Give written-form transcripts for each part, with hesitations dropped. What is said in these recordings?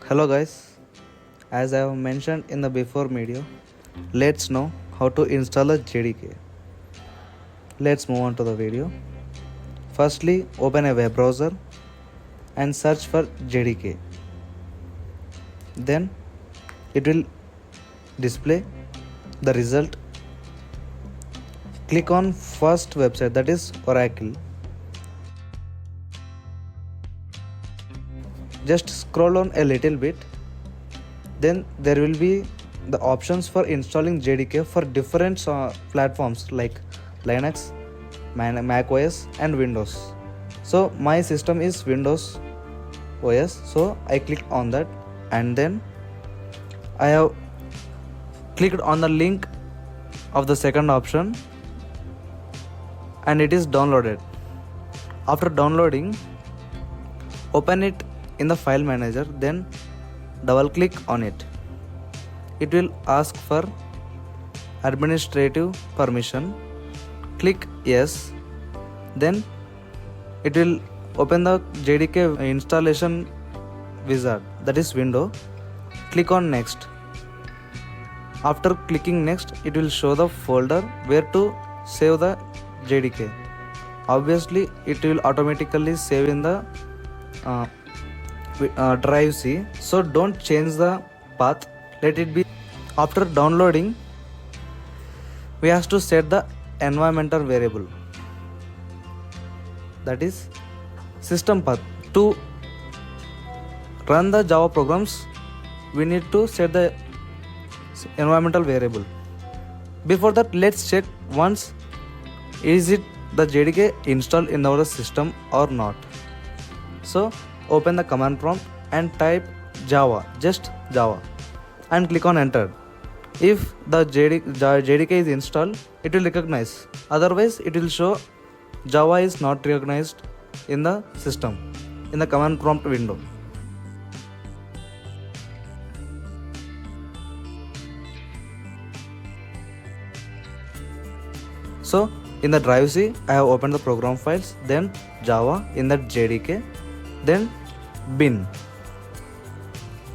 Hello guys, as I have mentioned in the before video, let's know how to install a JDK. Let's move on to the video. Firstly, open a web browser and search for JDK. Then it will display the result. Click on first website, that is Oracle. Just scroll on a little bit. Then there will be the options for installing JDK for different platforms like Linux, Mac OS and Windows. So my system is Windows OS, so I click on that, and then I have clicked on the link of the second option and it is downloaded. After downloading, open it in the file manager, then double click on it. It will ask for administrative permission. Click yes. Then it will open the JDK installation wizard, that is window. Click on next. After clicking next, it will show the folder where to save the JDK. Obviously it will automatically save in the drive C, so don't change the path, let it be. After downloading, we have to set the environmental variable, that is system path. To run the Java programs, we need to set the environmental variable. Before that, let's check once is it the JDK installed in our system or not. So open the command prompt and type Java, just Java, and click on enter. If the JDK is installed, it will recognize. Otherwise, it will show Java is not recognized in the system, in the command prompt window. So in the drive C, I have opened the program files, then Java in the JDK, then bin.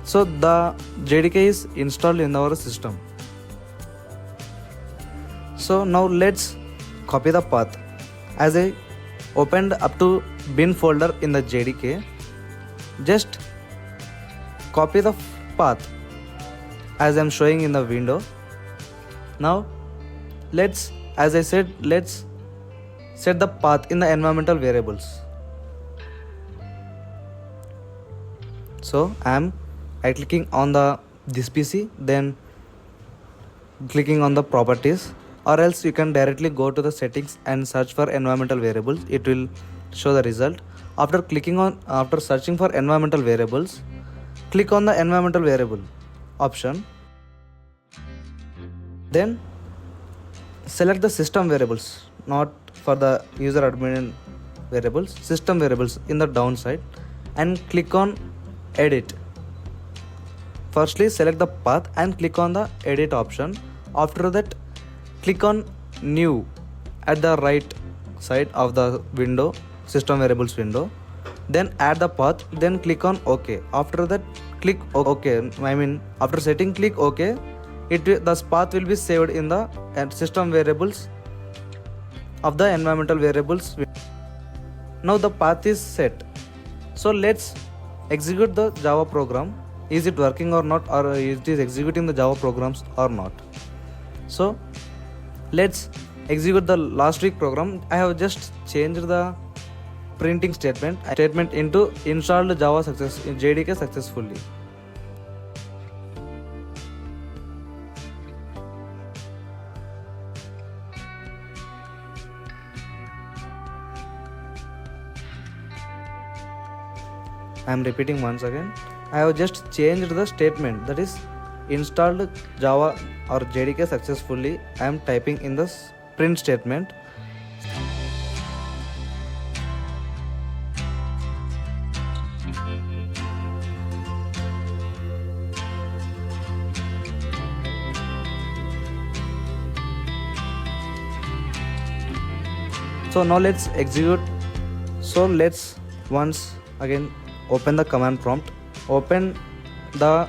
So the JDK is installed in our system. So now let's copy the path. As I opened up to bin folder in the JDK, just copy the path as I am showing in the window. Now let's, as I said, let's set the path in the environmental variables. So I clicking on this PC, then clicking on the properties, or else you can directly go to the settings and search for environmental variables. It will show the result. After searching for environmental variables, click on the environmental variable option. Then select the system variables, not for the user admin variables, system variables in the downside, and click on edit. Firstly, select the path and click on the edit option. After that, click on new at the right side of the window, system variables window. Then add the path, then click on OK. After that, click OK. After setting, click OK. The path will be saved in the system variables of the environmental variables. Now the path is set. So let's execute the Java program. Is it working or not, or it is executing the Java programs or not? So let's execute the last week program. I have just changed the printing statement into installed Java JDK successfully. I am repeating once again. I have just changed the statement, that is installed Java or JDK successfully. I am typing in the print statement. So now let's execute. So let's once again open the command prompt, open the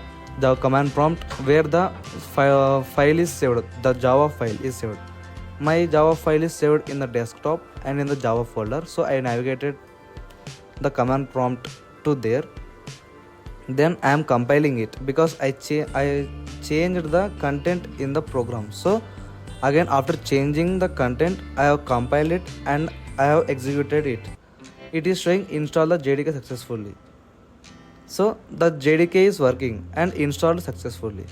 command prompt where the file is saved, the Java file is saved. My Java file is saved in the desktop and in the Java folder, so I navigated the command prompt to there. Then I am compiling it because I changed the content in the program. So again, after changing the content, I have compiled it and I have executed it. It is showing install the JDK successfully. So the JDK is working and installed successfully.